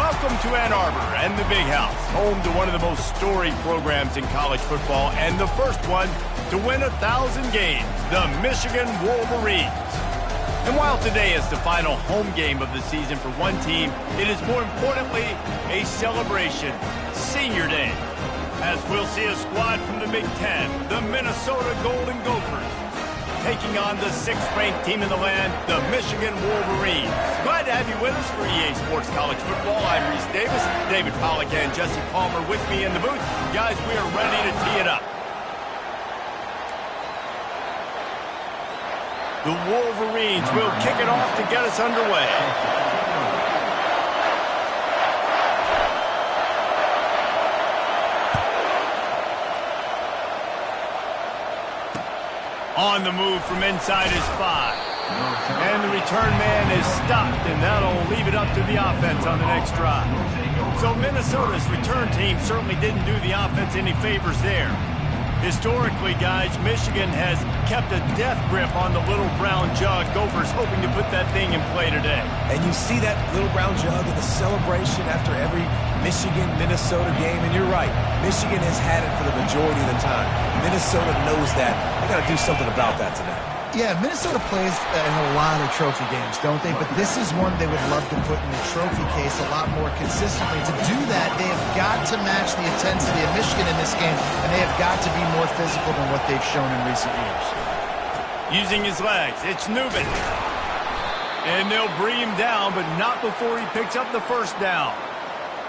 Welcome to Ann Arbor and the Big House, home to one of the most storied programs in college football and the first one to win 1,000 games, the Michigan Wolverines. And while today is the final home game of the season for one team, it is more importantly a celebration, Senior Day, as we'll see a squad from the Big Ten, the Minnesota Golden Gophers, taking on the 6th-ranked team in the land, the Michigan Wolverines. Glad to have you with us for EA Sports College Football. I'm Reese Davis, David Pollack and Jesse Palmer with me in the booth. Guys, we are ready to tee it up. The Wolverines will kick it off to get us underway. On the move from inside his 5. And the return man is stopped, and that'll leave it up to the offense on the next drive. So Minnesota's return team certainly didn't do the offense any favors there. Historically, guys, Michigan has kept a death grip on the little brown jug. Gophers hoping to put that thing in play today. And you see that little brown jug in the celebration after every Michigan-Minnesota game, and you're right. Michigan has had it for the majority of the time. Minnesota knows that. They got to do something about that today. Yeah, Minnesota plays in a lot of trophy games, don't they? But this is one they would love to put in the trophy case a lot more consistently. To do that, they have got to match the intensity of Michigan in this game, and they have got to be more physical than what they've shown in recent years. Using his legs, it's Nubin. And they'll bring him down, but not before he picks up the first down.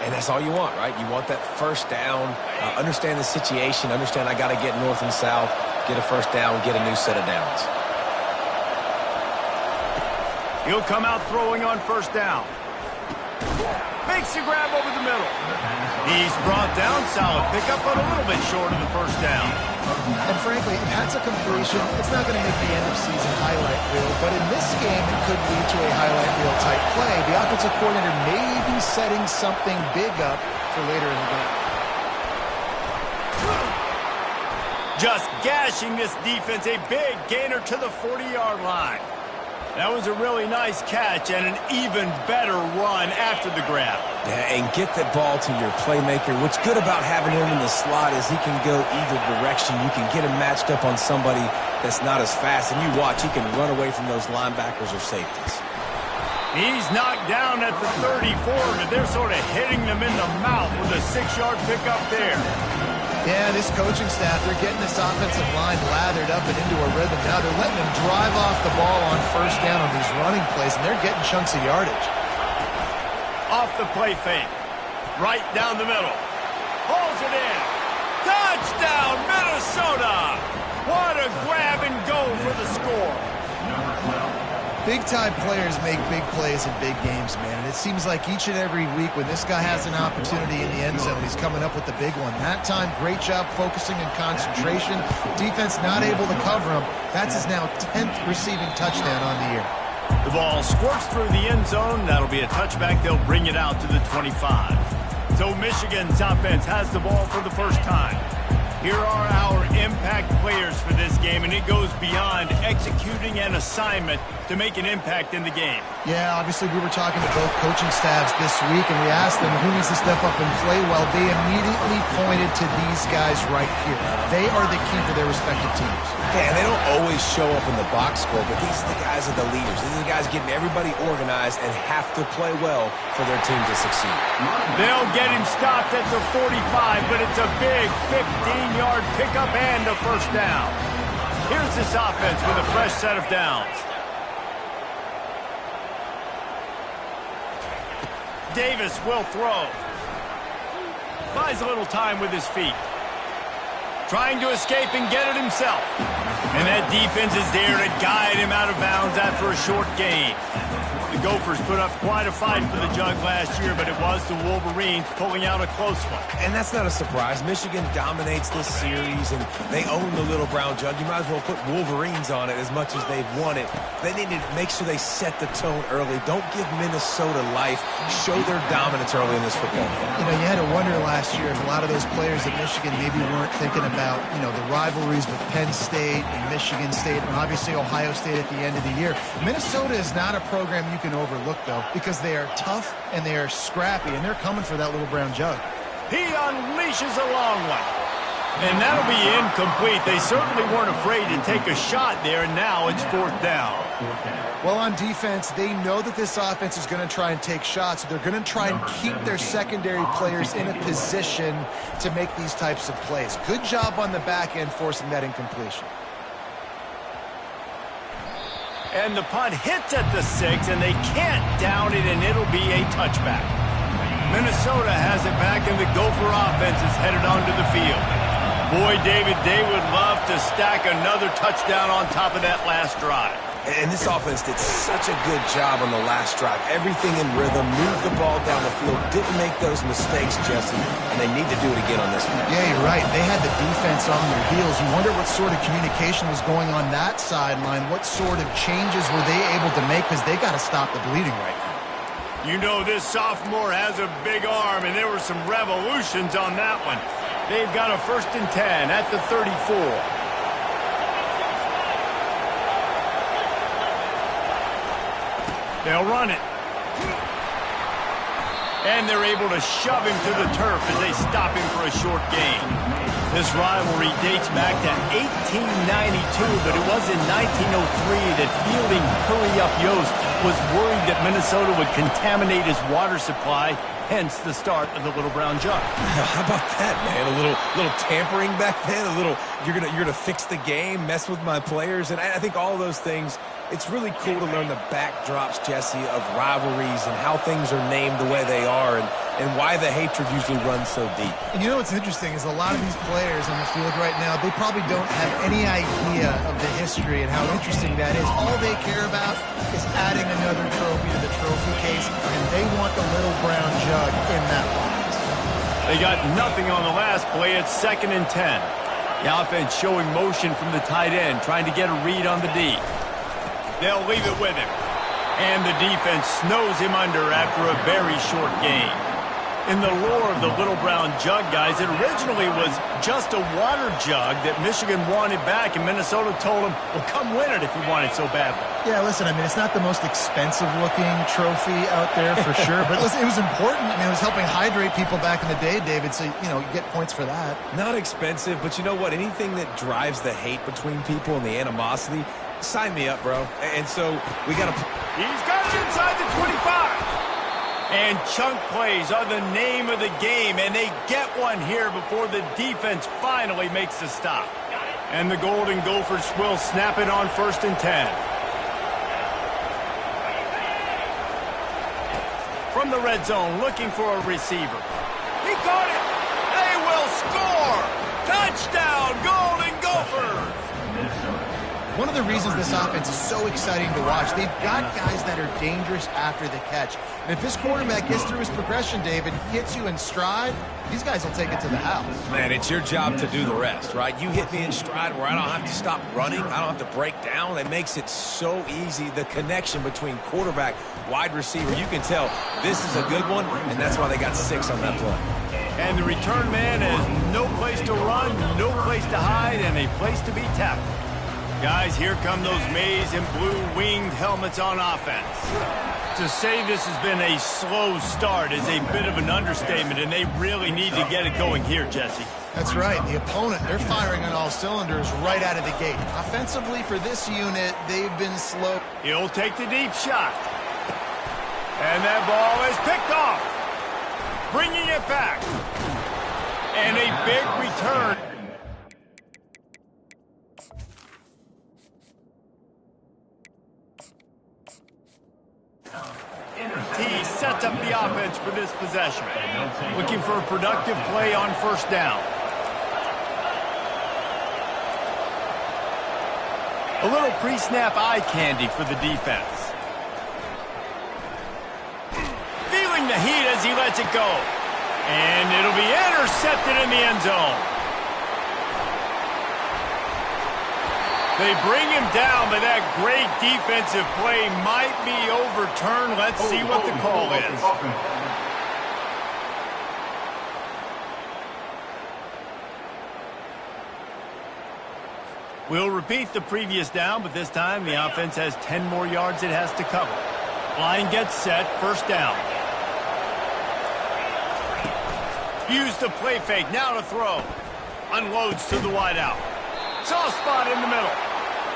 And that's all you want, right? You want that first down, understand the situation, understand I got to get north and south, get a first down, get a new set of downs. He'll come out throwing on first down. Makes the grab over the middle. He's brought down, solid pickup, but a little bit short of the first down. And frankly, if that's a completion, it's not going to make the end of season highlight reel. But in this game, it could lead to a highlight reel type play. The offensive coordinator may be setting something big up for later in the game. Just gashing this defense, a big gainer to the 40-yard line. That was a really nice catch and an even better run after the grab. Yeah, and get the ball to your playmaker. What's good about having him in the slot is he can go either direction. You can get him matched up on somebody that's not as fast, and you watch, he can run away from those linebackers or safeties. He's knocked down at the 34, but they're sort of hitting them in the mouth with a 6-yard pickup there. Yeah, this coaching staff, they're getting this offensive line lathered up and into a rhythm. Now they're letting them drive off the ball on first down on these running plays, and they're getting chunks of yardage. Off the play fake. Right down the middle. Pulls it in. Touchdown, Minnesota! What a grab and go for the score. Big-time players make big plays in big games, man. And it seems like each and every week when this guy has an opportunity in the end zone, he's coming up with the big one. That time, great job focusing and concentration. Defense not able to cover him. That's his now 10th receiving touchdown on the year. The ball squirts through the end zone. That'll be a touchback. They'll bring it out to the 25. So Michigan's offense has the ball for the first time. Here are our impact players for this game, and it goes beyond executing an assignment to make an impact in the game. Yeah, obviously we were talking to both coaching staffs this week, and we asked them who needs to step up and play well. They immediately pointed to these guys right here. They are the key for their respective teams. Yeah, and they don't always show up in the box score, but these are the guys that are the leaders. These are the guys getting everybody organized and have to play well for their team to succeed. They'll get him stopped at the 45, but it's a big 15-yard pickup and a first down. Here's this offense with a fresh set of downs. Davis will throw. Buys a little time with his feet. Trying to escape and get it himself. And that defense is there to guide him out of bounds after a short gain. The Gophers put up quite a fight for the jug last year, but it was the Wolverines pulling out a close one. And that's not a surprise. Michigan dominates this series, and they own the little brown jug. You might as well put Wolverines on it as much as they've won it. They need to make sure they set the tone early. Don't give Minnesota life. Show their dominance early in this football game. You know, you had to wonder last year if a lot of those players at Michigan maybe weren't thinking about, you know, the rivalries with Penn State and Michigan State and obviously Ohio State at the end of the year. Minnesota is not a program you can overlook, though, because they are tough and they are scrappy, and they're coming for that little brown jug. He unleashes a long one. And that'll be incomplete. They certainly weren't afraid to take a shot there, and now it's 4th down. Well, on defense, they know that this offense is going to try and take shots. They're going to try and keep their secondary players in a position to make these types of plays. Good job on the back end forcing that incompletion. And the punt hits at the 6, and they can't down it, and it'll be a touchback. Minnesota has it back, and the Gopher offense is headed onto the field. Boy, David, they would love to stack another touchdown on top of that last drive. And this offense did such a good job on the last drive. Everything in rhythm, moved the ball down the field, didn't make those mistakes, Jesse, and they need to do it again on this one. Yeah, you're right. They had the defense on their heels. You wonder what sort of communication was going on that sideline. What sort of changes were they able to make, because they got to stop the bleeding right now. You know this sophomore has a big arm, and there were some revolutions on that one. They've got a 1st and 10 at the 34. They'll run it. And they're able to shove him to the turf as they stop him for a short gain. This rivalry dates back to 1892, but it was in 1903 that fielding Hurry Up Yost was worried that Minnesota would contaminate his water supply, hence the start of the Little Brown Jug. How about that, man? A little tampering back then, a little you're gonna fix the game, mess with my players, and I think all those things. It's really cool to learn the backdrops, Jesse, of rivalries and how things are named the way they are, and why the hatred usually runs so deep. And you know what's interesting is a lot of these players on the field right now, they probably don't have any idea of the history and how interesting that is. All they care about is adding another trophy to the trophy case, and they want the Little Brown Jug in that box. They got nothing on the last play. It's 2nd and 10. The offense showing motion from the tight end, trying to get a read on the D. They'll leave it with him. And the defense snows him under after a very short gain. In the lore of the Little Brown Jug, guys, it originally was just a water jug that Michigan wanted back, and Minnesota told him, well, come win it if you want it so badly. Yeah, listen, I mean, it's not the most expensive-looking trophy out there for sure, but listen, it was important. I mean, it was helping hydrate people back in the day, David, so, you know, you get points for that. Not expensive, but you know what? Anything that drives the hate between people and the animosity, sign me up, bro. And so we got to... He's got it inside the 25. And chunk plays are the name of the game, and they get one here before the defense finally makes the stop. And the Golden Gophers will snap it on 1st and 10. From the red zone, looking for a receiver. He caught it. They will score. Touchdown, Golden Gophers. One of the reasons this offense is so exciting to watch, they've got guys that are dangerous after the catch. And if this quarterback gets through his progression, David, hits you in stride, these guys will take it to the house. Man, it's your job to do the rest, right? You hit me in stride where I don't have to stop running. I don't have to break down. It makes it so easy, the connection between quarterback, wide receiver. You can tell this is a good one, and that's why they got 6 on that play. And the return man has no place to run, no place to hide, and a place to be tackled. Guys, here come those maize and blue winged helmets on offense. To say this has been a slow start is a bit of an understatement, and they really need to get it going here, Jesse. That's right. The opponent, they're firing on all cylinders right out of the gate. Offensively, for this unit, they've been slow. He'll take the deep shot. And that ball is picked off. Bringing it back. And a big return. He sets up the offense for this possession. Looking for a productive play on 1st down. A little pre-snap eye candy for the defense. Feeling the heat as he lets it go. And it'll be intercepted in the end zone. They bring him down, but that great defensive play might be overturned. Let's see what the call is. We'll repeat the previous down, but this time the offense has 10 more yards it has to cover. Line gets set, first down. Use the play fake, now to throw. Unloads to the wideout. Soft spot in the middle.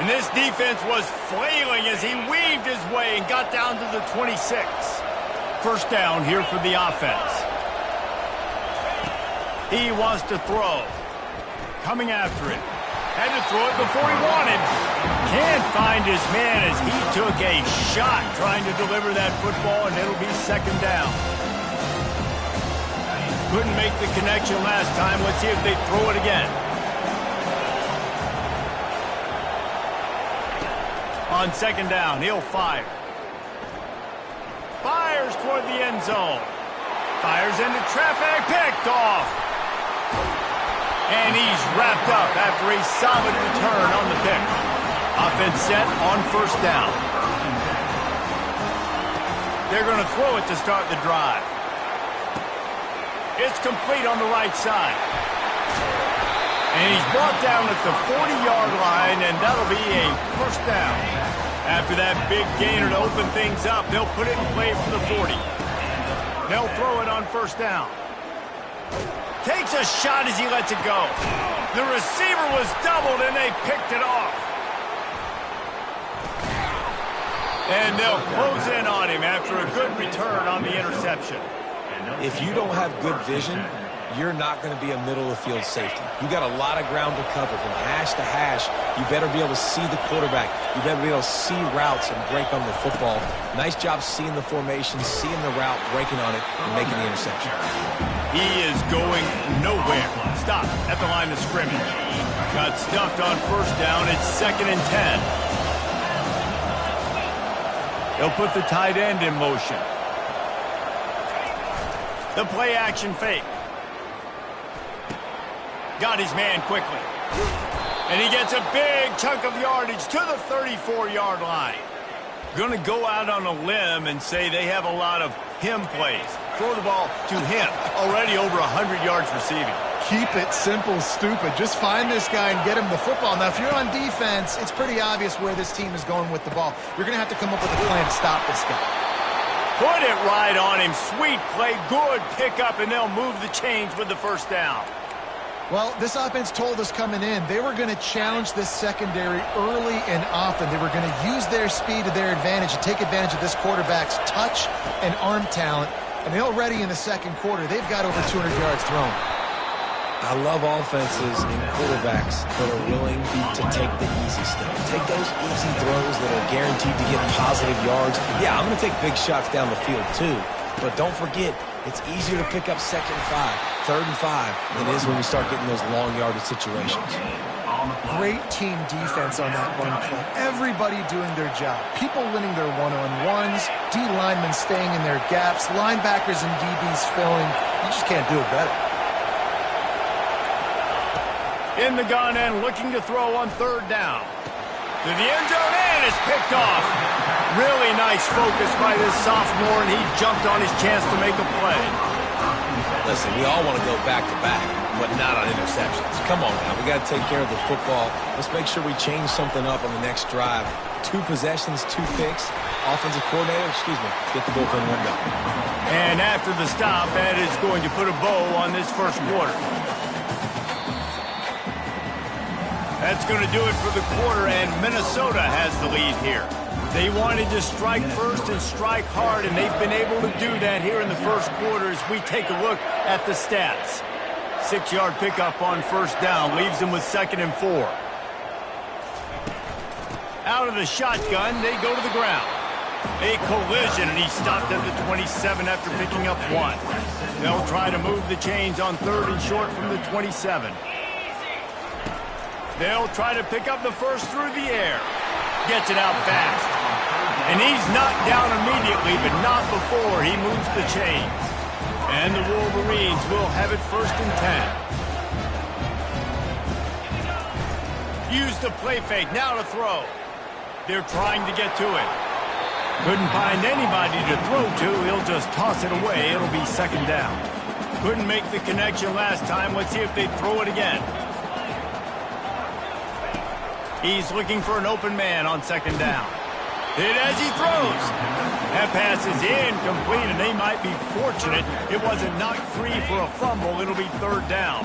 And this defense was flailing as he weaved his way and got down to the 26. First down here for the offense. He wants to throw. Coming after it. Had to throw it before he wanted. Can't find his man as he took a shot trying to deliver that football, and it'll be second down. Couldn't make the connection last time. Let's see if they throw it again. On second down, he'll fire. Fires toward the end zone. Fires into traffic, picked off. And he's wrapped up after a solid return on the pick. Offense set on first down. They're going to throw it to start the drive. It's complete on the right side. And he's brought down at the 40-yard line, and that'll be a first down. After that big gainer to open things up, they'll put it in play from the 40. They'll throw it on first down. Takes a shot as he lets it go. The receiver was doubled, and they picked it off. And they'll close in on him after a good return on the interception. If you don't have good vision, you're not going to be a middle-of-the-field safety. You got a lot of ground to cover from hash to hash. You better be able to see the quarterback. You better be able to see routes and break on the football. Nice job seeing the formation, seeing the route, breaking on it, and making the interception. He is going nowhere. Stop at the line of scrimmage. Got stuffed on first down. It's 2nd and 10. They'll put the tight end in motion. The play action fake. Got his man quickly. And he gets a big chunk of yardage to the 34-yard line. Going to go out on a limb and say they have a lot of him plays. Throw the ball to him. Already over 100 yards receiving. Keep it simple, stupid. Just find this guy and get him the football. Now, if you're on defense, it's pretty obvious where this team is going with the ball. You're going to have to come up with a plan to stop this guy. Put it right on him. Sweet play. Good pickup, and they'll move the chains with the first down. Well, this offense told us coming in they were going to challenge this secondary early and often. They were going to use their speed to their advantage and take advantage of this quarterback's touch and arm talent. And already in the second quarter, they've got over 200 yards thrown. I love offenses and quarterbacks that are willing to take the easy step. Take those easy throws that are guaranteed to get positive yards. Yeah, I'm going to take big shots down the field too. But don't forget, it's easier to pick up 2nd and 5, 3rd and 5 than it is when we start getting those long yardage situations. Great team defense on that run play. Everybody doing their job. People winning their one-on-ones, D linemen staying in their gaps, linebackers and DBs filling. You just can't do it better. In the gun and looking to throw on 3rd down. To the end zone, and it's picked off. Really nice focus by this sophomore, and he jumped on his chance to make a play. Listen, we all want to go back-to-back, but not on interceptions. Come on now, we got to take care of the football. Let's make sure we change something up on the next drive. 2 possessions, 2 picks. Offensive coordinator, get the bullpen warmed up. And after the stop, that is going to put a bow on this first quarter. That's going to do it for the quarter, and Minnesota has the lead here. They wanted to strike first and strike hard, and they've been able to do that here in the first quarter as we take a look at the stats. 6-yard pickup on first down leaves them with 2nd and 4. Out of the shotgun, they go to the ground. A collision, and he stopped at the 27 after picking up 1. They'll try to move the chains on 3rd and short from the 27. They'll try to pick up the first through the air. Gets it out fast. And he's knocked down immediately, but not before he moves the chains. And the Wolverines will have it 1st and 10. Use the play fake, now to throw. They're trying to get to it. Couldn't find anybody to throw to. He'll just toss it away. It'll be 2nd down. Couldn't make the connection last time. Let's see if they throw it again. He's looking for an open man on 2nd down. Hit as he throws. That pass is incomplete, and they might be fortunate it wasn't knocked free for a fumble. It'll be third down.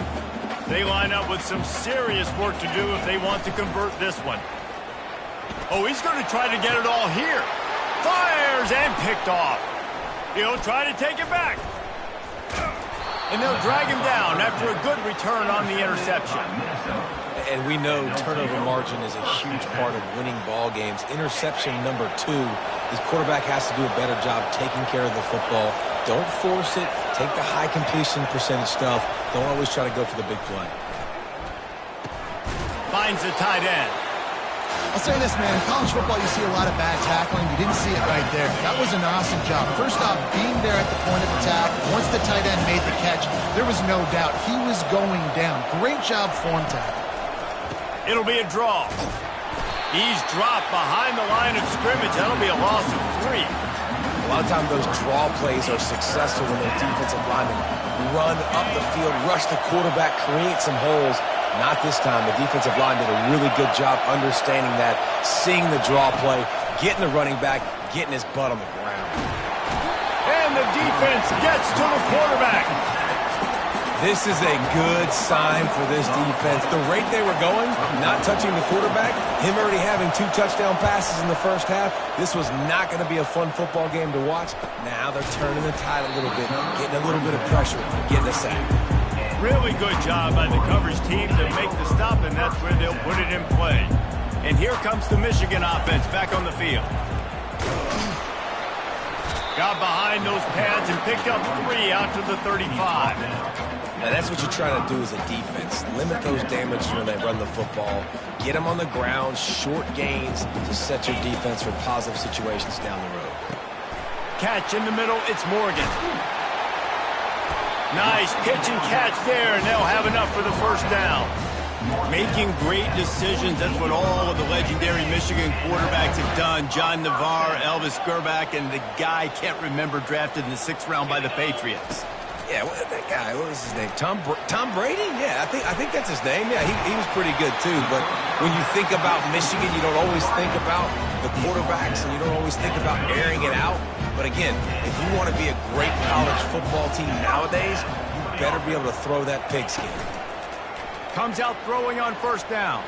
They line up with some serious work to do if they want to convert this one. Oh, he's going to try to get it all here. Fires and picked off. He'll try to take it back. And they'll drag him down after a good return on the interception. And we know turnover margin is a huge part of winning ball games. Interception number 2. His quarterback has to do a better job taking care of the football. Don't force it. Take the high completion percentage stuff. Don't always try to go for the big play. Finds the tight end. I'll say this, man. In college football, you see a lot of bad tackling. You didn't see it right there. That was an awesome job. First off, being there at the point of attack. Once the tight end made the catch, there was no doubt he was going down. Great job form tackle. It'll be a draw. He's dropped behind the line of scrimmage. That'll be a loss of 3. A lot of times those draw plays are successful when those defensive linemen run up the field, rush the quarterback, create some holes. Not this time. The defensive line did a really good job understanding that, seeing the draw play, getting the running back, getting his butt on the ground. And the defense gets to the quarterback. This is a good sign for this defense. The rate they were going, not touching the quarterback, him already having 2 touchdown passes in the first half, this was not going to be a fun football game to watch. Now they're turning the tide a little bit, getting a little bit of pressure, getting a sack. Really good job by the coverage team to make the stop, and that's where they'll put it in play. And here comes the Michigan offense back on the field. Got behind those pads and picked up 3 out to the 35. Now that's what you try to do as a defense. Limit those damages when they run the football. Get them on the ground, short gains to set your defense for positive situations down the road. Catch in the middle, it's Morgan. Nice pitch and catch there, and they'll have enough for the first down. Making great decisions, that's what all of the legendary Michigan quarterbacks have done. John Navarre, Elvis Grbac, and the guy, can't remember, drafted in the 6th round by the Patriots. Yeah, that guy, what was his name? Tom Brady? Yeah, I think that's his name. Yeah, he was pretty good too. But when you think about Michigan, you don't always think about the quarterbacks, and you don't always think about airing it out. But again, if you want to be a great college football team nowadays, you better be able to throw that pigskin. Comes out throwing on first down.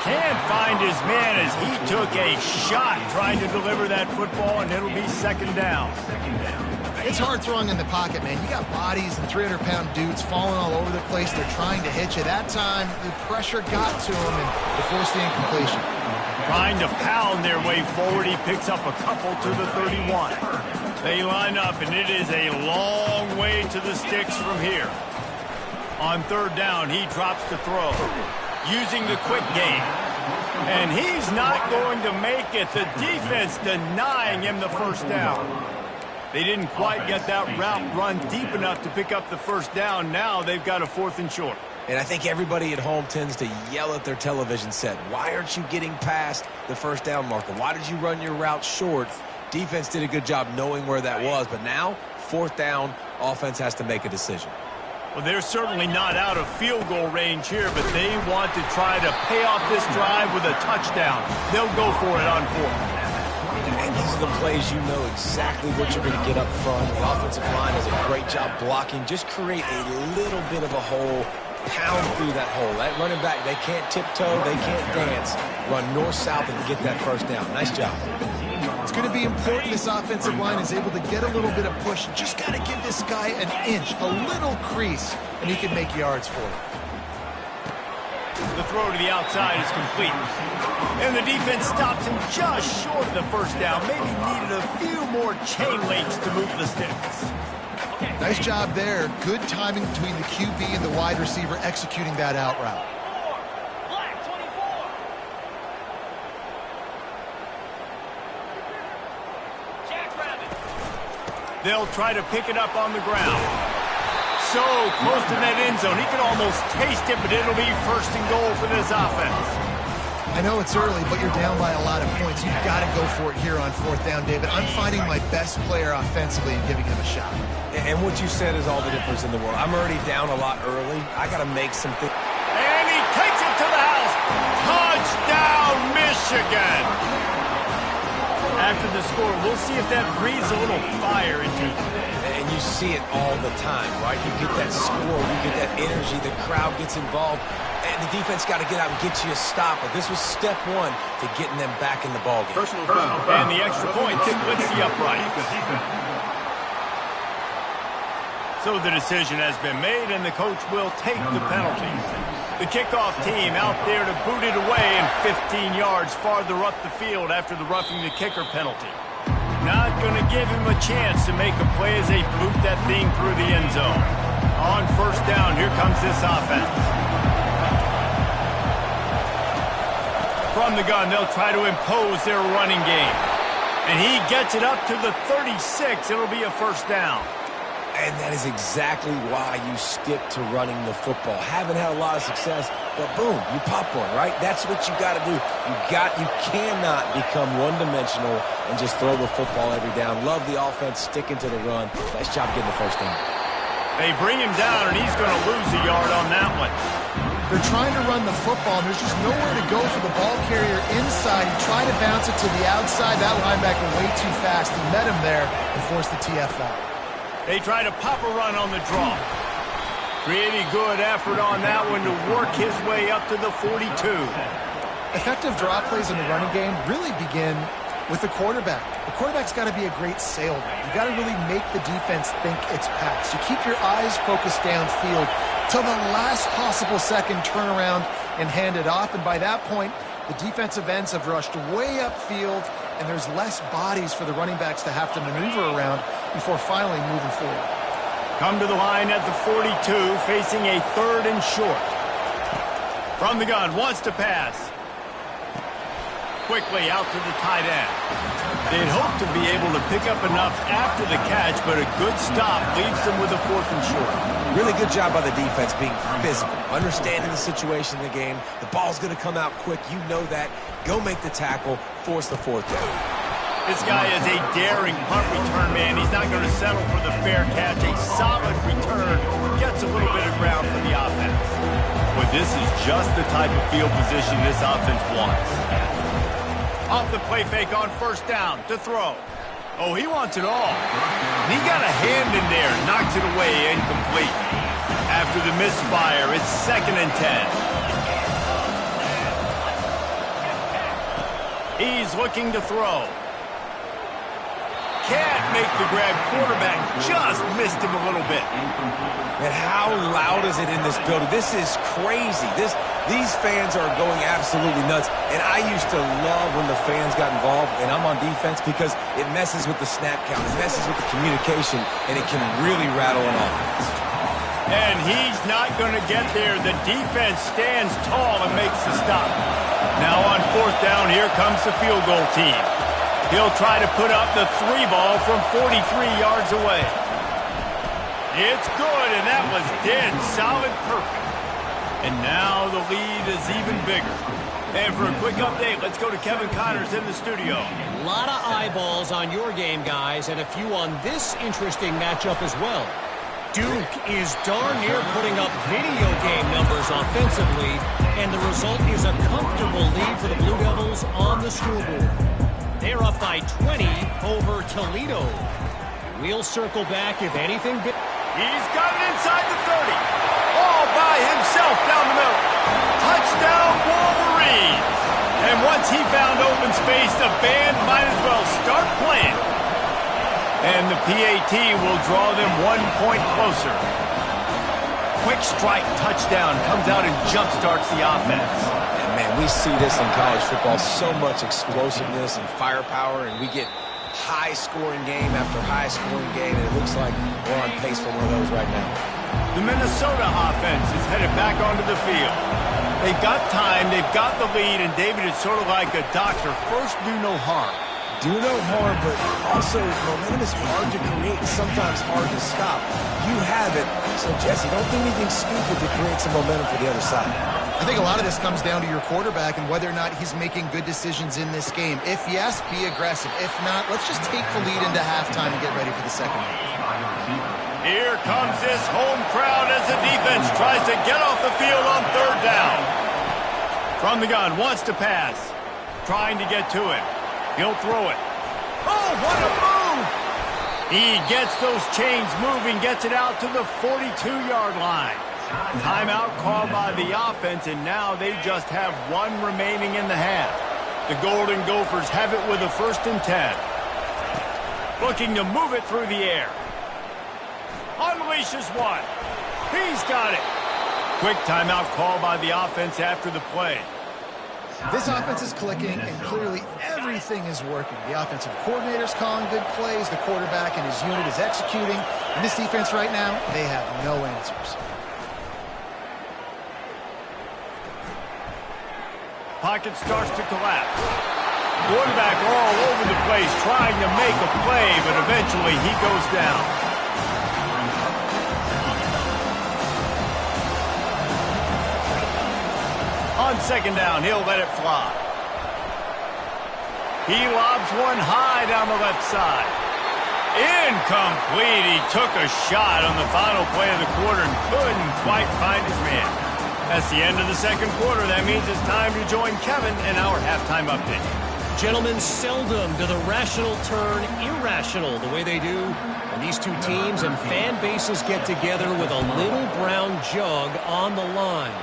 Can't find his man as he took a shot trying to deliver that football, and it'll be second down. It's hard throwing in the pocket, man. You got bodies and 300-pound dudes falling all over the place. They're trying to hit you. That time, the pressure got to him, and they forced the incompletion. Trying to pound their way forward. He picks up a couple to the 31. They line up, and it is a long way to the sticks from here. On third down, he drops to throw, using the quick game. And he's not going to make it. The defense denying him the first down. They didn't quite get that route run deep enough to pick up the first down. Now they've got a 4th and short. And I think everybody at home tends to yell at their television set. Why aren't you getting past the first down marker? Why did you run your route short? Defense did a good job knowing where that was. But now, 4th down, offense has to make a decision. Well, they're certainly not out of field goal range here, but they want to try to pay off this drive with a touchdown. They'll go for it on 4th. And these are the plays you know exactly what you're going to get up front. The offensive line does a great job blocking. Just create a little bit of a hole, pound through that hole. That running back, they can't tiptoe, they can't dance. Run north-south and get that first down. Nice job. It's going to be important this offensive line is able to get a little bit of push. Just got to give this guy an inch, a little crease, and he can make yards for it. The throw to the outside is complete. And the defense stops him just short of the first down. Maybe needed a few more chain links to move the sticks. Nice job there. Good timing between the QB and the wide receiver executing that out route. They'll try to pick it up on the ground. So close to that end zone. He can almost taste it, but it'll be 1st and goal for this offense. I know it's early, but you're down by a lot of points. You've got to go for it here on 4th down, David. I'm finding my best player offensively and giving him a shot. And what you said is all the difference in the world. I'm already down a lot early. I got to make something. And he takes it to the house. Touchdown, Michigan. After the score, we'll see if that breathes a little fire into them. And you see it all the time, right? You get that score, you get that energy, the crowd gets involved, and the defense got to get out and get you a stop. But this was step one to getting them back in the ballgame. Personal foul. And the extra point splits the upright. So the decision has been made, and the coach will take the penalty. The kickoff team out there to boot it away and 15 yards farther up the field after the roughing the kicker penalty. Not going to give him a chance to make a play as they boot that thing through the end zone. On first down, here comes this offense. From the gun, they'll try to impose their running game. And he gets it up to the 36. It'll be a first down. And that is exactly why you stick to running the football. Haven't had a lot of success, but boom, you pop one, right? That's what you got to do. You cannot become one-dimensional and just throw the football every down. Love the offense, sticking to the run. Nice job getting the first down. They bring him down, and he's going to lose a yard on that one. They're trying to run the football, and there's just nowhere to go for the ball carrier inside. He tried to bounce it to the outside. That linebacker way too fast. He met him there and forced the TFL. They try to pop a run on the draw. Pretty good effort on that one to work his way up to the 42. Effective draw plays in the running game really begin with the quarterback. The quarterback's got to be a great salesman. You got to really make the defense think it's pass. You keep your eyes focused downfield till the last possible second, turn around and hand it off. And by that point, the defensive ends have rushed way upfield, and there's less bodies for the running backs to have to maneuver around before finally moving forward. Come to the line at the 42, facing a 3rd and short. From the gun, wants to pass. Quickly out to the tight end. They'd hope to be able to pick up enough after the catch, but a good stop leaves them with a 4th and short. Really good job by the defense being physical, understanding the situation in the game. The ball's going to come out quick. You know that. Go make the tackle, force the 4th down. This guy is a daring punt return man. He's not going to settle for the fair catch. A solid return gets a little bit of ground for the offense. But this is just the type of field position this offense wants. Off the play fake on first down to throw. Oh, he wants it all. And he got a hand in there, knocks it away, incomplete. After the misfire, it's 2nd and 10. He's looking to throw. Can't make the grab. Quarterback just missed him a little bit. And how loud is it in this building? This is crazy. These fans are going absolutely nuts. And I used to love when the fans got involved, and I'm on defense, because it messes with the snap count. It messes with the communication, and it can really rattle an offense. And he's not going to get there. The defense stands tall and makes the stop. Now on 4th down, here comes the field goal team. He'll try to put up the 3 ball from 43 yards away. It's good, and that was dead solid perfect. And now the lead is even bigger. And for a quick update, let's go to Kevin Connors in the studio. A lot of eyeballs on your game, guys, and a few on this interesting matchup as well. Duke is darn near putting up video game numbers offensively, and the result is a comfortable lead for the Blue Devils on the scoreboard. They're up by 20 over Toledo. We'll circle back if anything. He's got it inside the 30. All by himself down the middle. Touchdown, Wolverines. And once he found open space, the band might as well start playing. And the PAT will draw them 1 point closer. Quick strike touchdown comes out and jumpstarts the offense. Man, we see this in college football, so much explosiveness and firepower, and we get high-scoring game after high-scoring game, and it looks like we're on pace for one of those right now. The Minnesota offense is headed back onto the field. They've got time, they've got the lead, and David is sort of like a doctor. First, do no harm. Do no harm, but also momentum is hard to create and sometimes hard to stop. You have it, so Jesse, don't do anything stupid to create some momentum for the other side. I think a lot of this comes down to your quarterback and whether or not he's making good decisions in this game. If yes, be aggressive. If not, let's just take the lead into halftime and get ready for the second half. Here comes this home crowd as the defense tries to get off the field on 3rd down. From the gun, wants to pass. Trying to get to it. He'll throw it. Oh, what a move! He gets those chains moving, gets it out to the 42-yard line. Timeout called by the offense, and now they just have one remaining in the half. The Golden Gophers have it with a 1st and 10. Looking to move it through the air. Unleashes one. He's got it. Quick timeout call by the offense after the play. This offense is clicking, and clearly everything is working. The offensive coordinator's calling good plays. The quarterback and his unit is executing. And this defense right now, they have no answers. Pocket starts to collapse. Quarterback all over the place trying to make a play, but eventually he goes down. On 2nd down, he'll let it fly. He lobs one high down the left side. Incomplete. He took a shot on the final play of the quarter and couldn't quite find his man. That's the end of the 2nd quarter. That means it's time to join Kevin in our halftime update. Gentlemen, seldom do the rational turn irrational the way they do when these two teams and fan bases get together with a little brown jug on the line.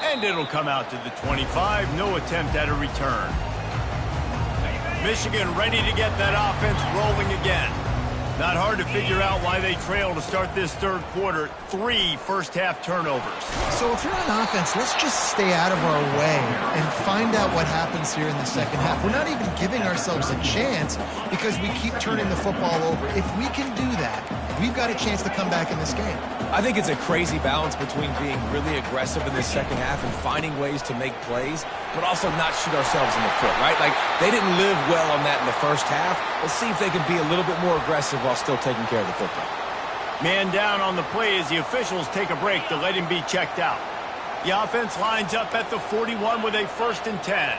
And it'll come out to the 25. No attempt at a return. Michigan ready to get that offense rolling again. Not hard to figure out why they trail to start this 3rd quarter. 3 first-half turnovers. So if you're on offense, let's just stay out of our way and find out what happens here in the 2nd half. We're not even giving ourselves a chance because we keep turning the football over. If we can do that, we've got a chance to come back in this game. I think it's a crazy balance between being really aggressive in this 2nd half and finding ways to make plays, but also not shoot ourselves in the foot, right? Like, they didn't live well on that in the 1st half. Let's see if they can be a little bit more aggressive while still taking care of the football. Man down on the play as the officials take a break to let him be checked out. The offense lines up at the 41 with a 1st and 10.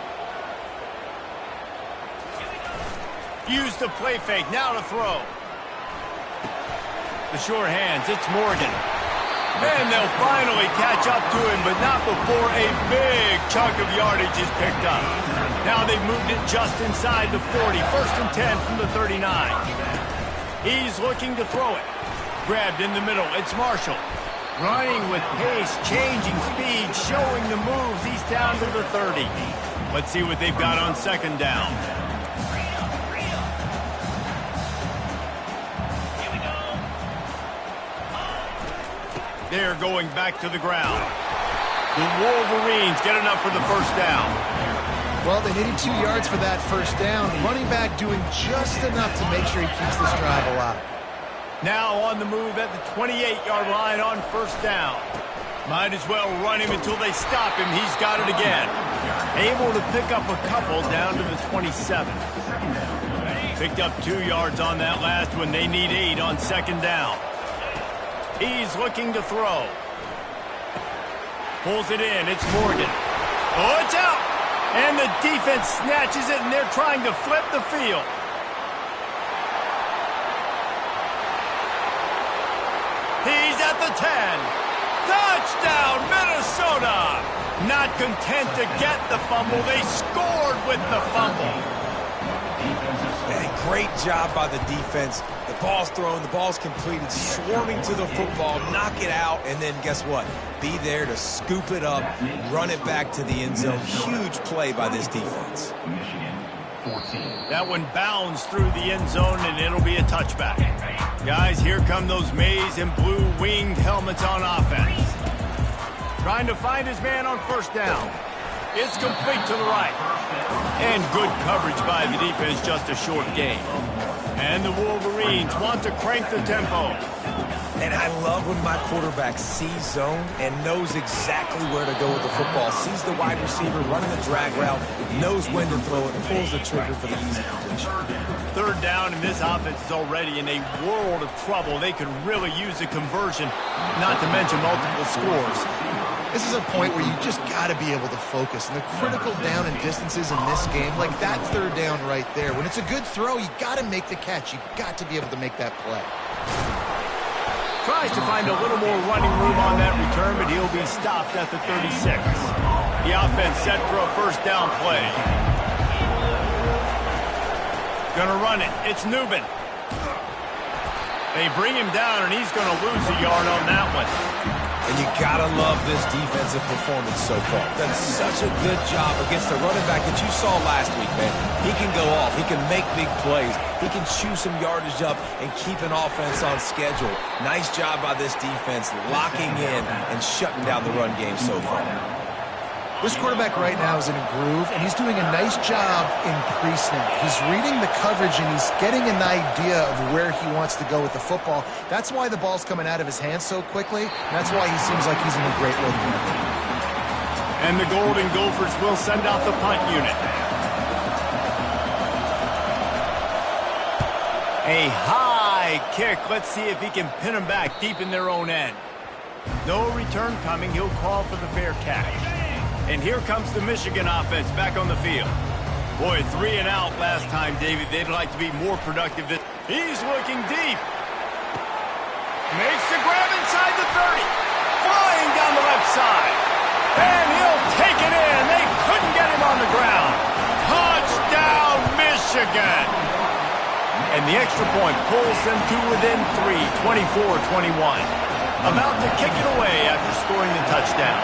Use the play fake, now to throw. The sure hands, it's Morgan. And they'll finally catch up to him, but not before a big chunk of yardage is picked up. Now they've moved it just inside the 40. 1st and 10 from the 39. He's looking to throw it. Grabbed in the middle, it's Marshall. Running with pace, changing speed, showing the moves. He's down to the 30. Let's see what they've got on 2nd down. They're going back to the ground. The Wolverines get enough for the 1st down. Well, they needed 2 yards for that 1st down. Running back doing just enough to make sure he keeps this drive alive. Now on the move at the 28-yard line on 1st down. Might as well run him until they stop him. He's got it again. Able to pick up a couple down to the 27. Picked up 2 yards on that last one. They need 8 on 2nd down. He's looking to throw. Pulls it in. It's Morgan. Oh, it's out! And the defense snatches it, and they're trying to flip the field. He's at the 10. Touchdown, Minnesota! Not content to get the fumble, they scored with the fumble. Man, great job by the defense. The ball's thrown, the ball's completed, swarming to the football, knock it out, and then guess what? Be there to scoop it up, run it back to the end zone. Huge play by this defense. That one bounds through the end zone, and it'll be a touchback. Guys, here come those maize and blue winged helmets on offense. Trying to find his man on 1st down. It's complete to the right. And good coverage by the defense, just a short gain. And the Wolverines want to crank the tempo. And I love when my quarterback sees zone and knows exactly where to go with the football. Sees the wide receiver running the drag route, knows when to throw it, pulls the trigger for the easy completion. 3rd down, and this offense is already in a world of trouble. They could really use a conversion, not to mention multiple scores. This is a point where you just got to be able to focus. And the critical down and distances in this game, like that 3rd down right there, when it's a good throw, you got to make the catch. You got to be able to make that play. Tries to find a little more running room on that return, but he'll be stopped at the 36. The offense set for a 1st down play. Gonna run it. It's Nubin. They bring him down, and he's going to lose a yard on that one. And you got to love this defensive performance so far. Done such a good job against the running back that you saw last week, man. He can go off. He can make big plays. He can chew some yardage up and keep an offense on schedule. Nice job by this defense locking in and shutting down the run game so far. This quarterback right now is in a groove, and he's doing a nice job in pre-snap. He's reading the coverage, and he's getting an idea of where he wants to go with the football. That's why the ball's coming out of his hands so quickly, and that's why he seems like he's in a great rhythm. And the Golden Gophers will send out the punt unit. A high kick. Let's see if he can pin them back deep in their own end. No return coming. He'll call for the fair catch. And here comes the Michigan offense back on the field. Boy, 3 and out last time, David. They'd like to be more productive. He's looking deep. Makes the grab inside the 30. Flying down the left side. And he'll take it in. They couldn't get him on the ground. Touchdown, Michigan. And the extra point pulls them to within 3, 24-21. About to kick it away after scoring the touchdown.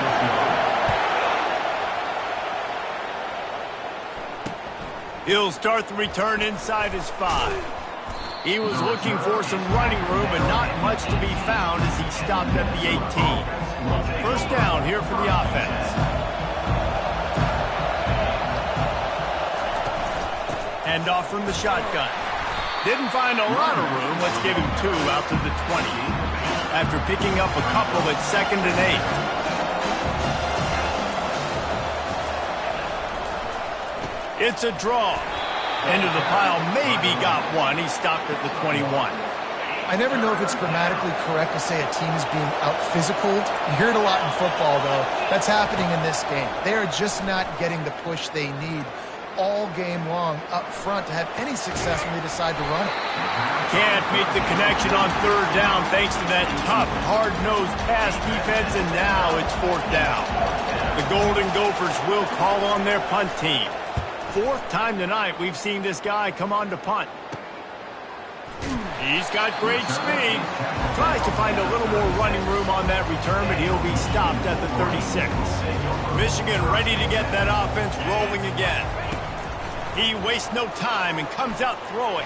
He'll start the return inside his 5. He was looking for some running room, but not much to be found as he stopped at the 18. First down here for the offense. Hand off from the shotgun. Didn't find a lot of room. Let's give him 2 out to the 20 after picking up a couple at 2nd and 8. It's a draw. Into the pile, maybe got one. He stopped at the 21. I never know if it's grammatically correct to say a team is being out-physicaled. You hear it a lot in football, though. That's happening in this game. They are just not getting the push they need all game long up front to have any success when they decide to run it. Can't make the connection on 3rd down thanks to that tough, hard-nosed pass defense, and now it's 4th down. The Golden Gophers will call on their punt team. 4th time tonight we've seen this guy come on to punt. He's got great speed. Tries to find a little more running room on that return, but he'll be stopped at the 36. Michigan ready to get that offense rolling again. He wastes no time and comes out throwing.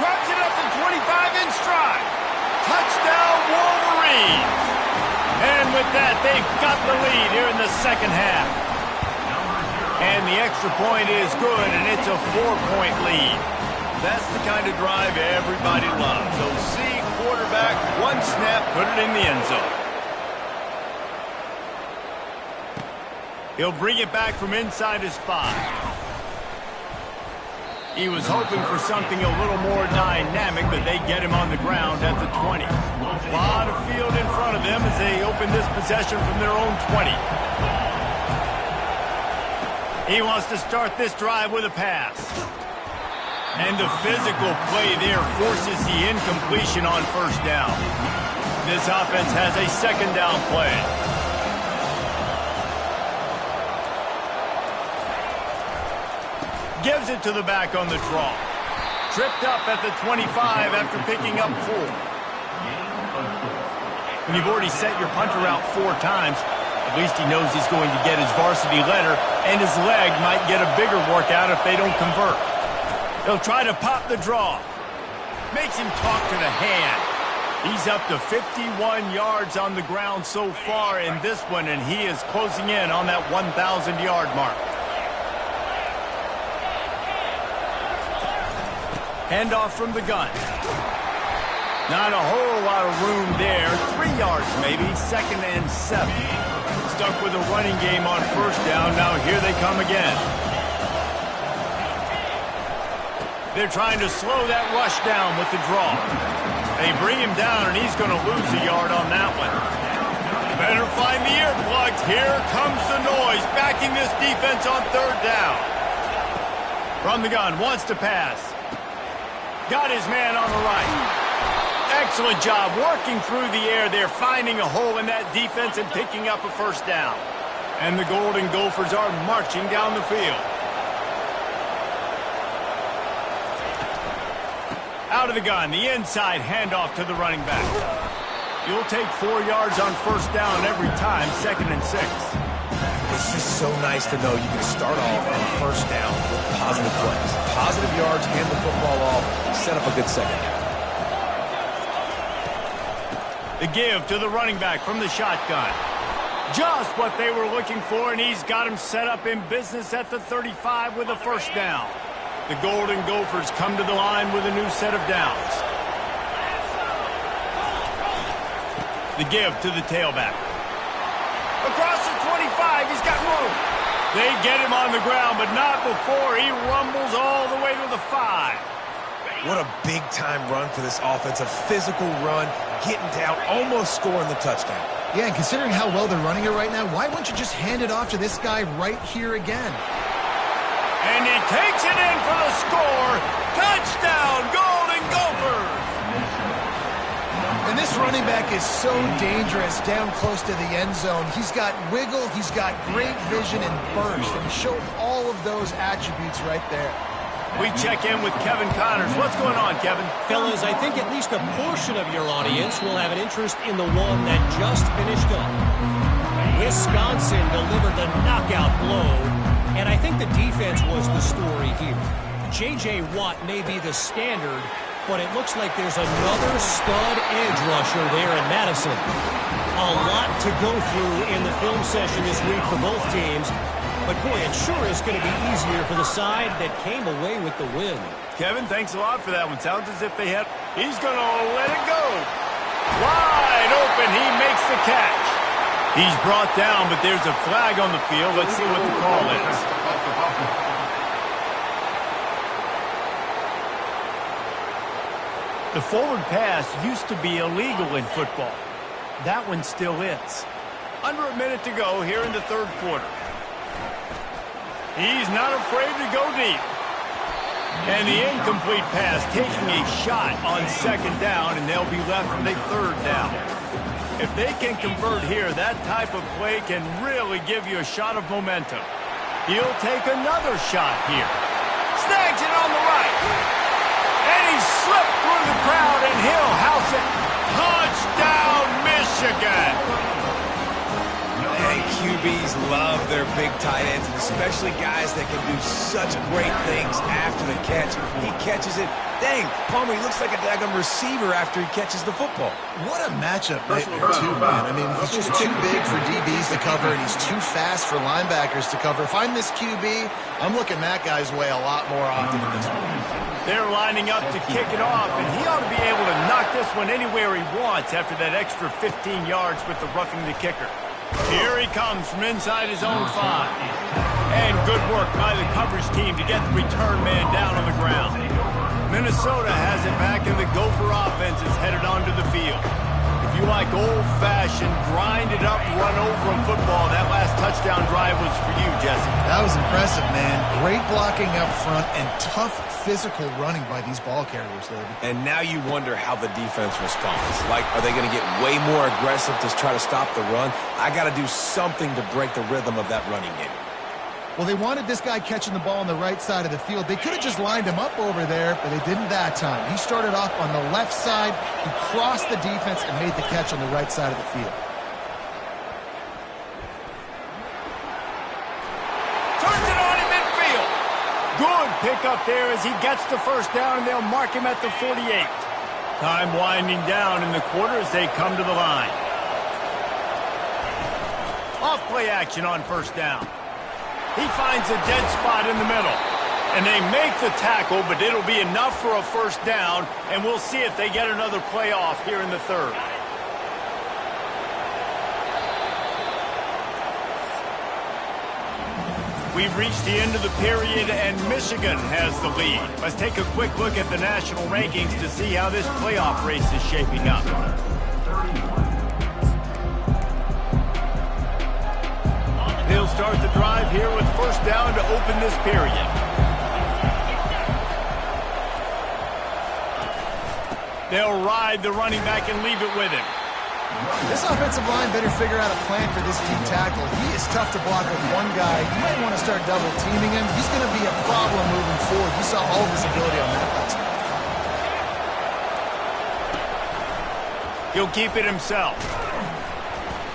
Grabs it up to 25 in stride. Touchdown, Wolverines. And with that, they've got the lead here in the second half. And the extra point is good, and it's a 4-point lead. That's the kind of drive everybody loves. So see quarterback, 1 snap, put it in the end zone. He'll bring it back from inside his 5. He was hoping for something a little more dynamic, but they get him on the ground at the 20. A lot of field in front of them as they open this possession from their own 20. He wants to start this drive with a pass. And the physical play there forces the incompletion on 1st down. This offense has a 2nd down play. Gives it to the back on the draw. Tripped up at the 25 after picking up 4. When you've already set your punter out 4 times, at least he knows he's going to get his varsity letter, and his leg might get a bigger workout if they don't convert. They'll try to pop the draw. Makes him talk to the hand. He's up to 51 yards on the ground so far in this one, and he is closing in on that 1,000-yard mark. Handoff from the gun. Not a whole lot of room there. 3 yards maybe, 2nd and 7. Stuck with a running game on 1st down. Now here they come again. They're trying to slow that rush down with the draw. They bring him down, and he's going to lose a yard on that one. Better find the earplugs. Here comes the noise, backing this defense on 3rd down. From the gun, wants to pass. Got his man on the right. Excellent job working through the air there, finding a hole in that defense and picking up a 1st down. And the Golden Gophers are marching down the field. out of the gun. The inside handoff to the running back. You'll take 4 yards on first down every time, 2nd and 6. It's just so nice to know you can start off on first down with positive plays. Positive yards, hand the football off, set up a good second down. The give to the running back from the shotgun. Just what they were looking for, and he's got him set up in business at the 35 with a first down. The Golden Gophers come to the line with a new set of downs. The give to the tailback. Across the 25, he's got room. They get him on the ground, but not before he rumbles all the way to the 5. What a big-time run for this offense. A physical run, getting down, almost scoring the touchdown. Yeah, and considering how well they're running it right now, why wouldn't you just hand it off to this guy right here again? And he takes it in for the score. Touchdown, Golden Gophers! And this running back is so dangerous down close to the end zone. He's got wiggle, he's got great vision and burst, and he showed all of those attributes right there. We check in with Kevin Connors. What's going on, Kevin? Fellas, I think at least a portion of your audience will have an interest in the one that just finished up. Wisconsin delivered the knockout blow, and I think the defense was the story here. J.J. Watt may be the standard, but it looks like there's another stud edge rusher there in Madison. A lot to go through in the film session this week for both teams, but boy, it sure is going to be easier for the side that came away with the win. Kevin, thanks a lot for that one. Sounds as if they had... He's going to let it go. Wide open, he makes the catch. He's brought down, but there's a flag on the field. Let's see what the call is. The forward pass used to be illegal in football. That one still is. Under a minute to go here in the third quarter. He's not afraid to go deep. And the incomplete pass taking a shot on second down, and they'll be left with a third down. If they can convert here, that type of play can really give you a shot of momentum. He'll take another shot here. Snags it on the right. And he slipped through the crowd, and he'll house it. Touchdown, Michigan! And QBs love their big tight ends, and especially guys that can do such great things after the catch. He catches it. Dang, Palmer, he looks like a daggum receiver after he catches the football. What a matchup nightmare, too, man. I mean, he's just too big for DBs to cover, and he's too fast for linebackers to cover. If I'm this QB, I'm looking that guy's way a lot more often in this one. They're lining up to kick it off, and he ought to be able to knock this one anywhere he wants after that extra 15 yards with the roughing the kicker. Here he comes from inside his own 5. And good work by the coverage team to get the return man down on the ground. Minnesota has it back, and the Gopher offense is headed onto the field. If you like old-fashioned, grind-it-up, run-over football, that last touchdown drive was for you, Jesse. That was impressive, man. Great blocking up front and tough physical running by these ball carriers, David. And now you wonder how the defense responds. Like, are they going to get way more aggressive to try to stop the run? I got to do something to break the rhythm of that running game. Well, they wanted this guy catching the ball on the right side of the field. They could have just lined him up over there, but they didn't that time. He started off on the left side. He crossed the defense and made the catch on the right side of the field. Turns it on in midfield. Good pickup there as he gets the first down, and they'll mark him at the 48. Time winding down in the quarter as they come to the line. Off play action on first down. He finds a dead spot in the middle. And they make the tackle, but it'll be enough for a first down, and we'll see if they get another play off here in the third. We've reached the end of the period, and Michigan has the lead. Let's take a quick look at the national rankings to see how this playoff race is shaping up. They'll start the drive here with first down to open this period. They'll ride the running back and leave it with him. This offensive line better figure out a plan for this deep tackle. He is tough to block with one guy. You might want to start double teaming him. He's going to be a problem moving forward. You saw all of his ability on that last play. He'll keep it himself.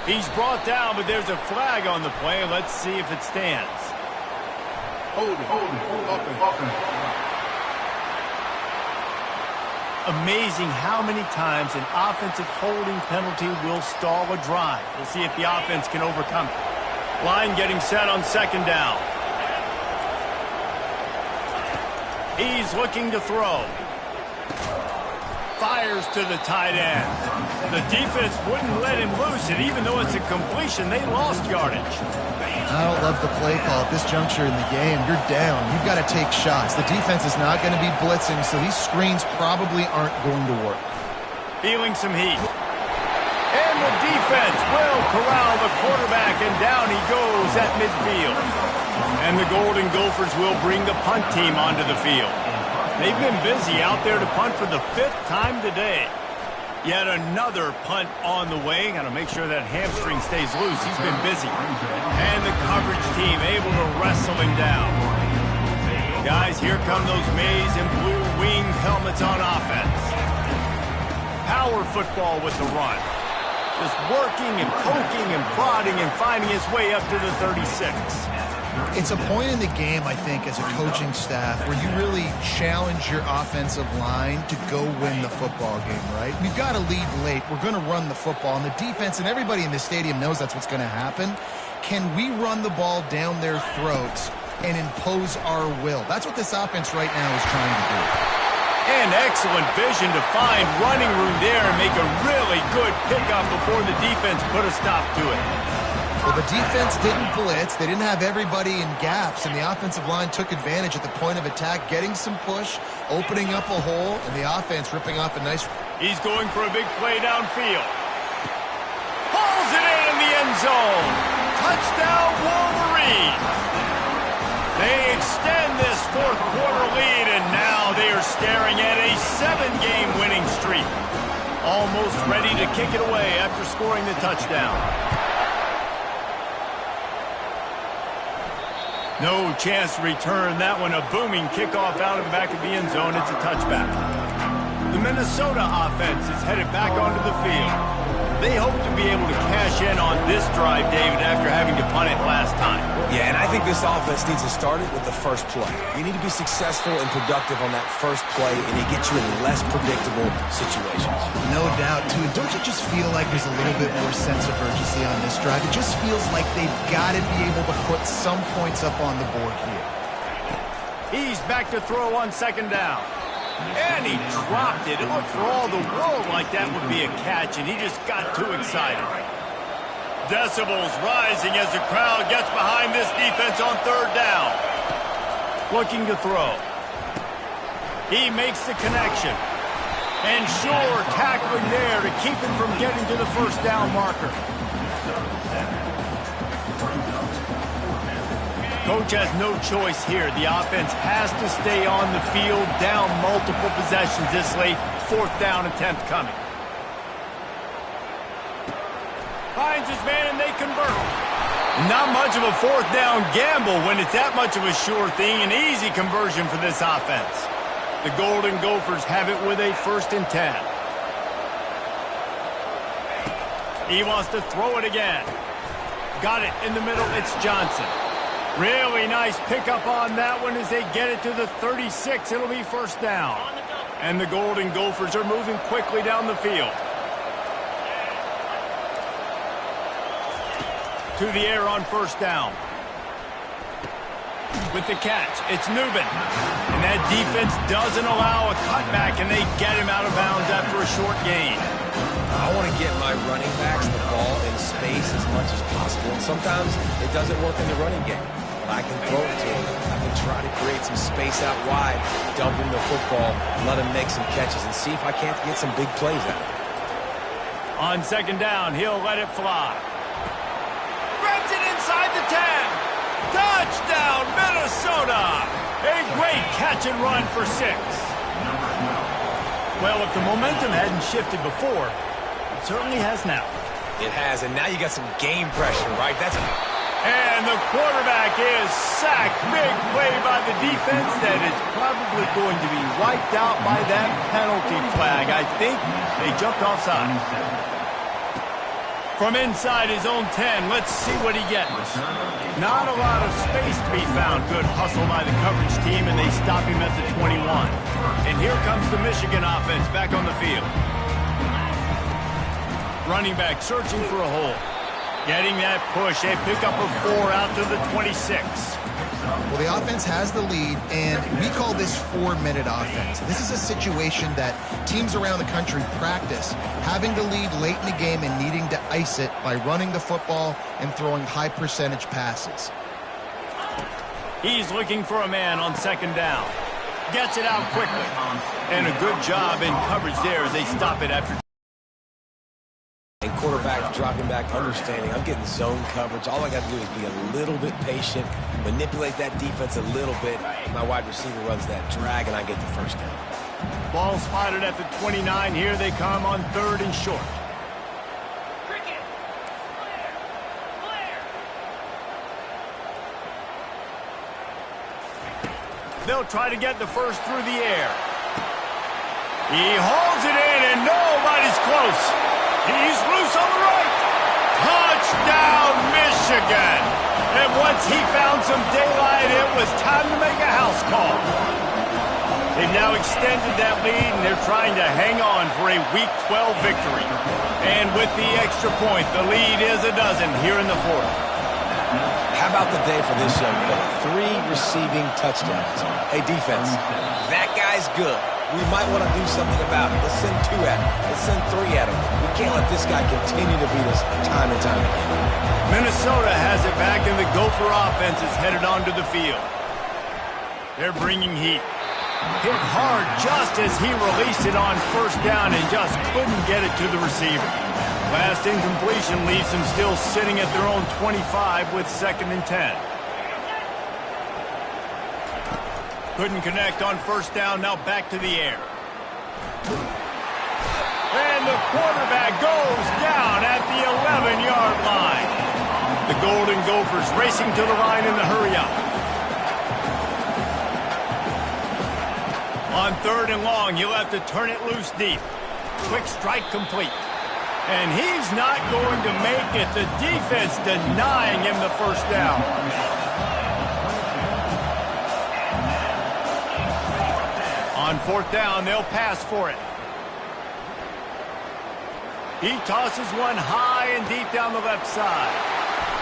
He's brought down, but there's a flag on the play. Let's see if it stands. Amazing how many times an offensive holding penalty will stall a drive. We'll see if the offense can overcome it. Line getting set on second down. He's looking to throw. Fires to the tight end. The defense wouldn't let him loose, and even though it's a completion, they lost yardage. I don't love the play call at this juncture in the game. You're down. You've got to take shots. The defense is not going to be blitzing, so these screens probably aren't going to work. Feeling some heat. And the defense will corral the quarterback, and down he goes at midfield. And the Golden Gophers will bring the punt team onto the field. They've been busy out there to punt for the 5th time today. Yet another punt on the way. Got to make sure that hamstring stays loose. He's been busy. And the coverage team able to wrestle him down. Guys, here come those maize and blue winged helmets on offense. Power football with the run. Just working and poking and prodding and finding his way up to the 36. It's a point in the game, I think, as a coaching staff where you really challenge your offensive line to go win the football game, right? We've got to lead late. We're going to run the football. And the defense and everybody in the stadium knows that's what's going to happen. Can we run the ball down their throats and impose our will? That's what this offense right now is trying to do. And excellent vision to find running room there and make a really good pickup before the defense put a stop to it. Well, the defense didn't blitz. They didn't have everybody in gaps, and the offensive line took advantage at the point of attack, getting some push, opening up a hole, and the offense ripping off a nice... He's going for a big play downfield. Hauls it in the end zone. Touchdown, Wolverines. They extend this 4th quarter lead, and now they are staring at a 7-game winning streak. Almost ready to kick it away after scoring the touchdown. No chance to return that one. A booming kickoff out of the back of the end zone. It's a touchback. The Minnesota offense is headed back onto the field. They hope to be able to cash in on this drive, David, after having to punt it last time. Yeah, and I think this offense needs to start it with the first play. You need to be successful and productive on that first play, and it gets you in less predictable situations. No doubt, too. Don't you just feel like there's a little bit more sense of urgency on this drive? It just feels like they've got to be able to put some points up on the board here. He's back to throw on second down. And he dropped it. It looked for all the world like that would be a catch, and he just got too excited. Decibels rising as the crowd gets behind this defense on 3rd down. Looking to throw. He makes the connection. And sure, tackling there to keep him from getting to the 1st down marker. Coach has no choice here. The offense has to stay on the field, down multiple possessions this late. 4th down attempt coming. Finds his man and they convert. Not much of a 4th down gamble when it's that much of a sure thing. An easy conversion for this offense. The Golden Gophers have it with a 1st and 10. He wants to throw it again. Got it in the middle. It's Johnson. Really nice pickup on that one as they get it to the 36. It'll be 1st down. And the Golden Gophers are moving quickly down the field. To the air on 1st down. With the catch, it's Nubin. And that defense doesn't allow a cutback, and they get him out of bounds after a short gain. I want to get my running backs the ball in space as much as possible. And sometimes it doesn't work in the running game. I can throw it to him. I can try to create some space out wide, dump him the football, let him make some catches, and see if I can't get some big plays out of it. On 2nd down, he'll let it fly. Grabs it inside the 10. Touchdown, Minnesota! A great catch and run for 6. Well, if the momentum hadn't shifted before, it certainly has now. It has, and now you got some game pressure, right? And the quarterback is sacked. Big play by the defense that is probably going to be wiped out by that penalty flag. I think they jumped offside. From inside his own 10, let's see what he gets. Not a lot of space to be found. Good hustle by the coverage team, and they stop him at the 21. And here comes the Michigan offense back on the field. Running back searching for a hole. Getting that push, a pickup of 4 out to the 26. Well, the offense has the lead, and we call this 4-minute offense. This is a situation that teams around the country practice, having the lead late in the game and needing to ice it by running the football and throwing high-percentage passes. He's looking for a man on second down. Gets it out quickly. And a good job in coverage there as they stop it after. And quarterback dropping back, understanding I'm getting zone coverage. All I got to do is be a little bit patient, manipulate that defense a little bit. My wide receiver runs that drag, and I get the first down. Ball spotted at the 29. Here they come on 3rd and short. They'll try to get the first through the air. He hauls it in, and nobody's close. He's loose on the right. Touchdown, Michigan. And once he found some daylight, it was time to make a house call. They've now extended that lead, and they're trying to hang on for a Week 12 victory. And with the extra point, the lead is a dozen here in the 4th. How about the day for this young fella? 3 receiving touchdowns. Hey, defense, that guy's good. We might want to do something about it. Let's send 2 at him. Let's send 3 at him. We can't let this guy continue to beat us time and time again. Minnesota has it back, and the Gopher offense is headed onto the field. They're bringing heat. Hit hard just as he released it on first down and just couldn't get it to the receiver. Last incompletion leaves them still sitting at their own 25 with 2nd and 10. Couldn't connect on first down, now back to the air. And the quarterback goes down at the 11-yard line. The Golden Gophers racing to the line in the hurry-up. On 3rd and long, he'll have to turn it loose deep. Quick strike complete. And he's not going to make it. The defense denying him the first down. On 4th down, they'll pass for it. He tosses one high and deep down the left side.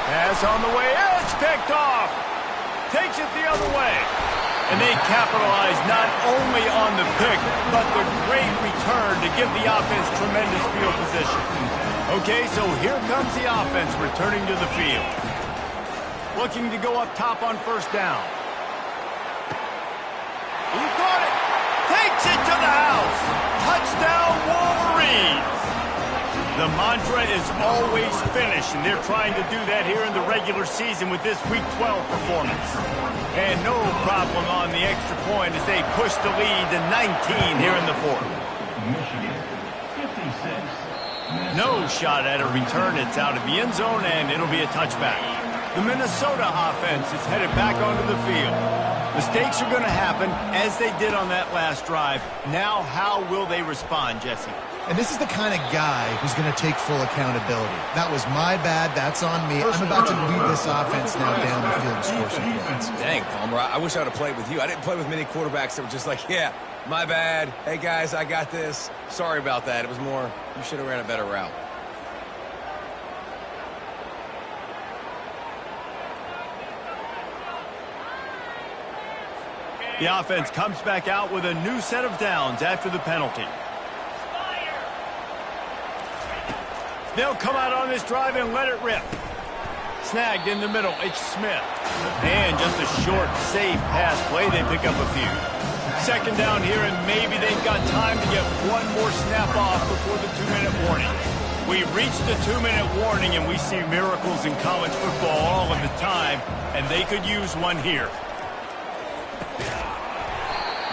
Pass on the way. It's picked off. Takes it the other way. And they capitalize not only on the pick, but the great return to give the offense tremendous field position. Okay, so here comes the offense returning to the field. Looking to go up top on first down. He caught it. Takes it to the house. Touchdown, Wolverines. The mantra is always finish, and they're trying to do that here in the regular season with this Week 12 performance. And no problem on the extra point as they push the lead to 19 here in the 4th. No shot at a return. It's out of the end zone, and it'll be a touchback. The Minnesota offense is headed back onto the field. Mistakes are going to happen, as they did on that last drive. Now, how will they respond, Jesse? And this is the kind of guy who's going to take full accountability. That was my bad. That's on me. I'm about to lead this offense now down the field and score some points. Dang, Palmer, I wish I would have played with you. I didn't play with many quarterbacks that were just like, yeah, my bad. Hey, guys, I got this. Sorry about that. It was more, you should have ran a better route. The offense comes back out with a new set of downs after the penalty. They'll come out on this drive and let it rip. Snagged in the middle, it's Smith. And just a short, safe pass play, they pick up a few. Second down here, and maybe they've got time to get one more snap off before the 2-minute warning. We've reached the 2-minute warning, and we see miracles in college football all of the time, and they could use one here.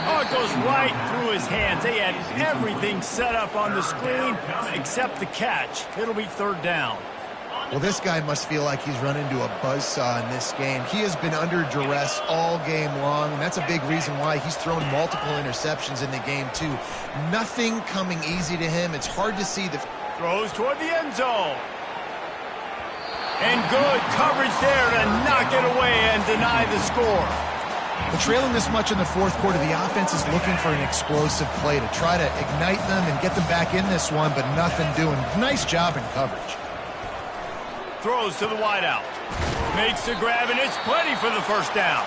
Oh, it goes right through his hands. They had everything set up on the screen except the catch. It'll be third down. Well, this guy must feel like he's run into a buzzsaw in this game. He has been under duress all game long, and that's a big reason why he's thrown multiple interceptions in the game, too. Nothing coming easy to him. It's hard to see the... Throws toward the end zone. And good coverage there to knock it away and deny the score. But trailing this much in the fourth quarter, the offense is looking for an explosive play to try to ignite them and get them back in this one, but nothing doing. Nice job in coverage. Throws to the wideout. Makes the grab, and it's plenty for the first down.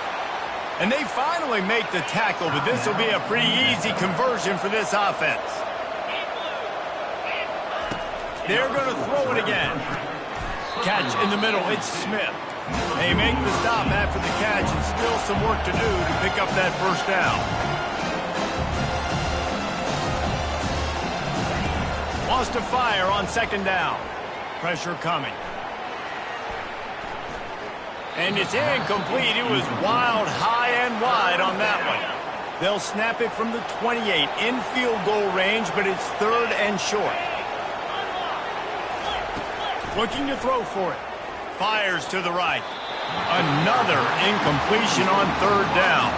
And they finally make the tackle, but this will be a pretty easy conversion for this offense. They're going to throw it again. Catch in the middle. It's Smith. They make the stop after the catch, and still some work to do to pick up that first down. Wants to fire on second down. Pressure coming. And it's incomplete. It was wild, high and wide on that one. They'll snap it from the 28 in field goal range, but it's third and short. Looking to throw for it. Fires to the right. Another incompletion on third down.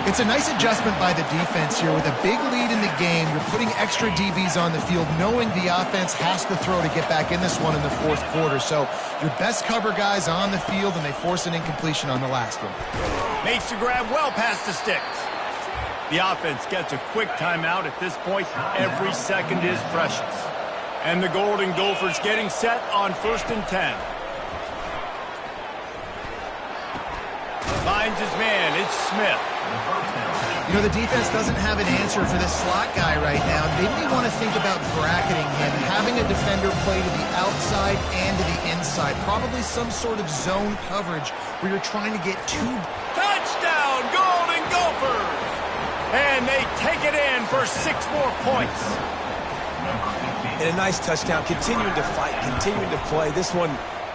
It's a nice adjustment by the defense here. With a big lead in the game, you're putting extra DBs on the field, knowing the offense has to throw to get back in this one in the fourth quarter. So your best cover guys on the field, and they force an incompletion on the last one. Makes the grab well past the sticks. The offense gets a quick timeout. At this point, every second is precious. And the Golden Gophers getting set on 1st and 10. Finds his man. It's Smith. You know, the defense doesn't have an answer for this slot guy right now. They may want to think about bracketing him, having a defender play to the outside and to the inside. Probably some sort of zone coverage where you're trying to get two. Touchdown, Golden Gophers! And they take it in for 6 more points. And a nice touchdown, continuing to fight, continuing to play. This one,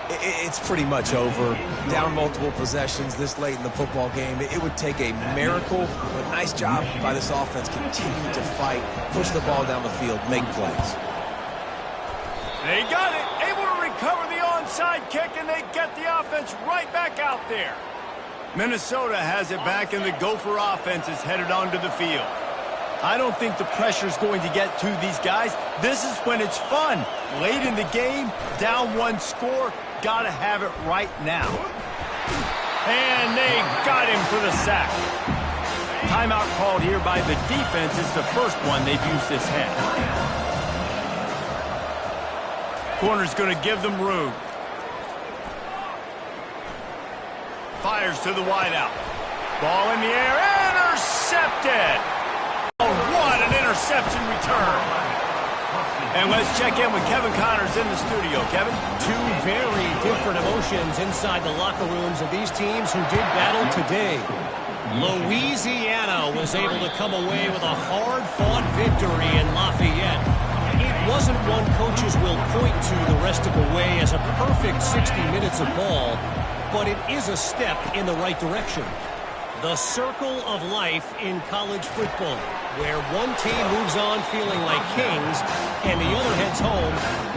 it's pretty much over. Down multiple possessions this late in the football game. It would take a miracle, but nice job by this offense continuing to fight, push the ball down the field, make plays. They got it, able to recover the onside kick, and they get the offense right back out there. Minnesota has it back, and the Gopher offense is headed onto the field. I don't think the pressure's going to get to these guys. This is when it's fun. Late in the game, down 1 score, got to have it right now. And they got him for the sack. Timeout called here by the defense. It's the first one they've used this half. Corner's going to give them room. Fires to the wideout. Ball in the air, intercepted. What an interception return. And let's check in with Kevin Connors in the studio. Kevin? 2 very different emotions inside the locker rooms of these teams who did battle today. Louisiana was able to come away with a hard-fought victory in Lafayette. It wasn't one coaches will point to the rest of the way as a perfect 60 minutes of ball, but it is a step in the right direction. The circle of life in college football, where one team moves on feeling like kings and the other heads home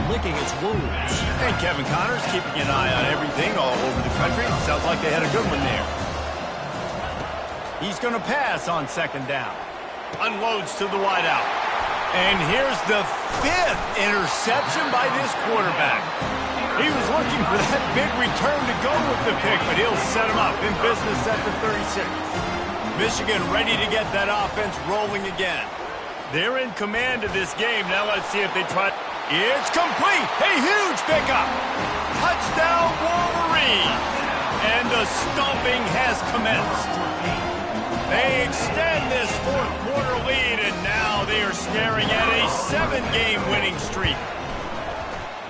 licking its wounds. And Kevin Connors keeping an eye on everything all over the country. Sounds like they had a good one there. He's going to pass on second down. Unloads to the wideout. And here's the 5th interception by this quarterback. He was looking for that big return to go with the pick, but he'll set him up in business at the 36. Michigan ready to get that offense rolling again. They're in command of this game. Now let's see if they try. It's complete. A huge pickup. Touchdown, Wolverine. And the stomping has commenced. They extend this 4th quarter lead, and now they are staring at a 7-game winning streak.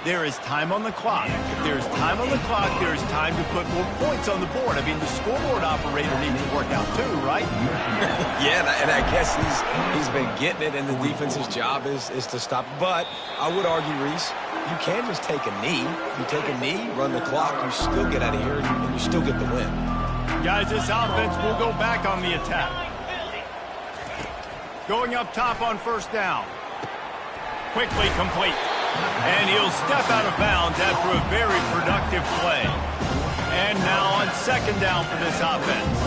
There is time on the clock. If there's time on the clock, there's time to put more points on the board. I mean, the scoreboard operator needs to work out too, right? Yeah, and I guess he's been getting it, and the defense's job is to stop. But I would argue, Reese, you can just take a knee. You take a knee, run the clock, you still get out of here, and you still get the win. Guys, this offense will go back on the attack. Going up top on first down. Quickly complete. And he'll step out of bounds after a very productive play. And now on second down for this offense.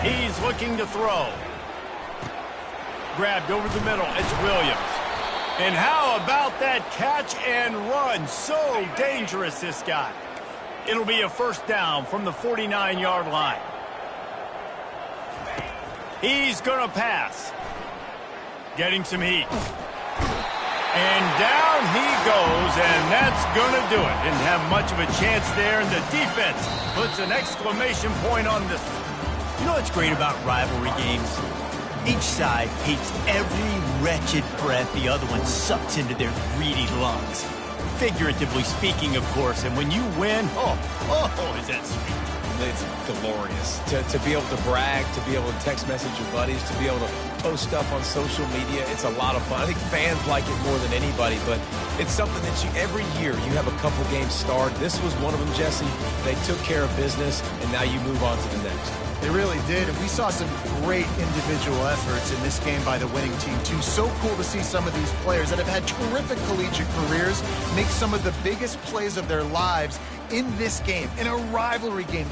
He's looking to throw. Grabbed over the middle. It's Williams. And how about that catch and run? So dangerous, this guy. It'll be a first down from the 49-yard line. He's going to pass. Getting some heat. And down he goes, and that's going to do it. Didn't have much of a chance there, and the defense puts an exclamation point on this one. You know what's great about rivalry games? Each side hates every wretched breath the other one sucks into their greedy lungs. Figuratively speaking, of course, and when you win, is that sweet. It's glorious to be able to brag, to be able to text message your buddies, to be able to post stuff on social media. It's a lot of fun. I think fans like it more than anybody, but it's something that every year you have a couple games starred. This was one of them, Jesse. They took care of business, and now you move on to the next. They really did, and we saw some great individual efforts in this game by the winning team, too. So cool to see some of these players that have had terrific collegiate careers make some of the biggest plays of their lives in this game, in a rivalry game.